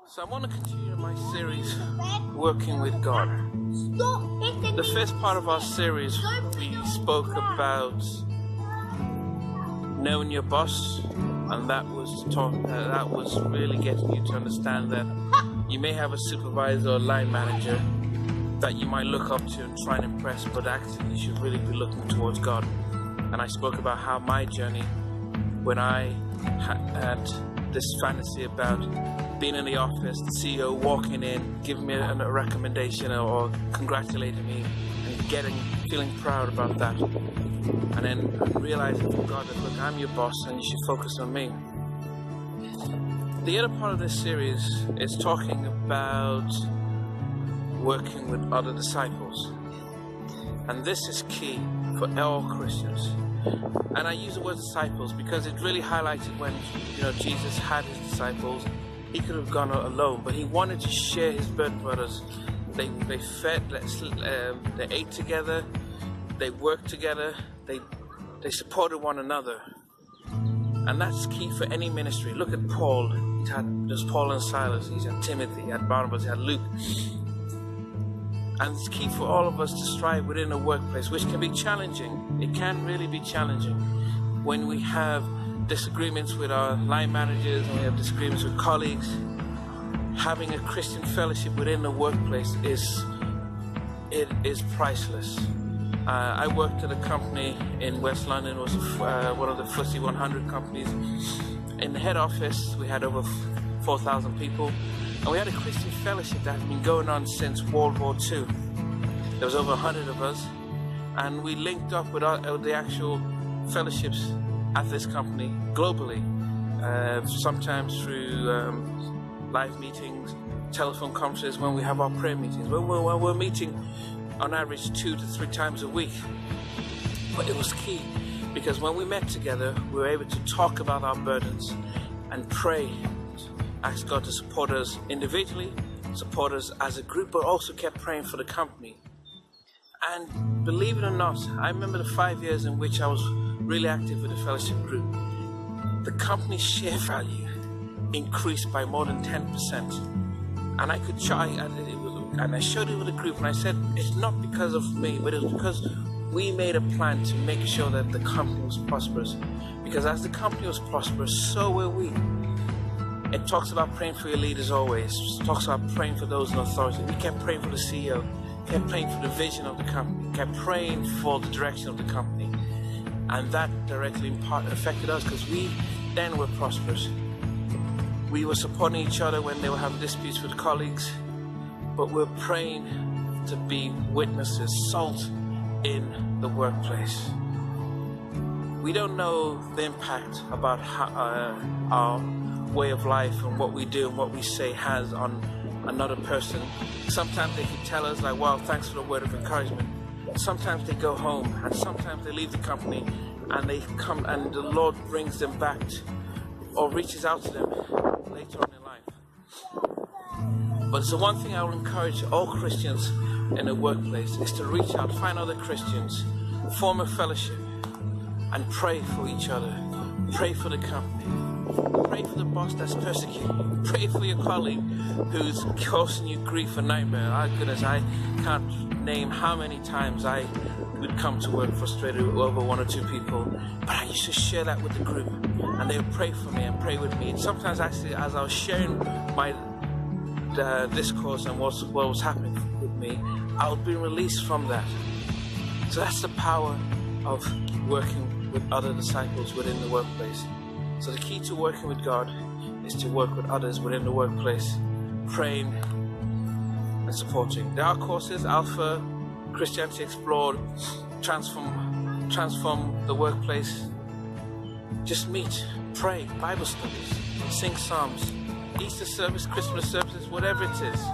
So I want to continue my series, Working with God. The first part of our series, we spoke about knowing your boss, and that was really getting you to understand that you may have a supervisor or line manager that you might look up to and try and impress, but actually you should really be looking towards God. And I spoke about how my journey, when I had this fantasy about being in the office, the CEO walking in, giving me a recommendation or congratulating me, and feeling proud about that, and then realizing from God that, look, I'm your boss and you should focus on me. The other part of this series is talking about working with other disciples, and this is key for all Christians. And I use the word disciples because it really highlighted when Jesus had his disciples. He could have gone alone, but he wanted to share his burden with others. They fed, they ate together, they worked together, they supported one another, and that's key for any ministry. Look at Paul. There's Paul and Silas. He had Timothy. He had Barnabas. He had Luke. And it's key for all of us to strive within a workplace, which can be challenging. It can really be challenging when we have disagreements with our line managers and we have disagreements with colleagues. Having a Christian fellowship within the workplace is priceless. I worked at a company in West London. It was one of the FTSE 100 companies. In the head office, we had over 4,000 people. And we had a Christian fellowship that had been going on since World War II. There was over 100 of us, and we linked up with the actual fellowships at this company globally, sometimes through live meetings, telephone conferences, when we have our prayer meetings. When we're meeting on average 2 to 3 times a week. But it was key, because when we met together, we were able to talk about our burdens and pray. Ask God to support us individually, support us as a group, but also kept praying for the company. And believe it or not, I remember the 5 years in which I was really active with the fellowship group. The company's share value increased by more than 10%. And I could try, and I showed it with the group, and I said, it's not because of me, but it was because we made a plan to make sure that the company was prosperous. Because as the company was prosperous, so were we. It talks about praying for your leaders always. It talks about praying for those in authority. We kept praying for the CEO, kept praying for the vision of the company, kept praying for the direction of the company. And that directly in part affected us, because we then were prosperous. We were supporting each other when they were having disputes with colleagues, but we're praying to be witnesses, salt in the workplace. We don't know the impact about our way of life and what we do and what we say has on another person. Sometimes they can tell us like, wow, thanks for the word of encouragement. Sometimes they go home, and sometimes they leave the company and they come and the Lord brings them back or reaches out to them later on in life. But it's the one thing I will encourage all Christians in the workplace is to reach out, find other Christians, form a fellowship, and pray for each other. Pray for the company. Pray for the boss that's persecuting you. Pray for your colleague who's causing you grief and nightmare. Oh goodness, I can't name how many times I would come to work frustrated over 1 or 2 people. But I used to share that with the group, and they would pray for me and pray with me. And sometimes actually, as I was sharing my discourse and what was happening with me, I would be released from that. So that's the power of working with other disciples within the workplace. So the key to working with God is to work with others within the workplace, praying and supporting. There are courses, Alpha, Christianity Explored, Transform the Workplace. Just meet, pray, Bible studies, sing psalms, Easter service, Christmas services, whatever it is.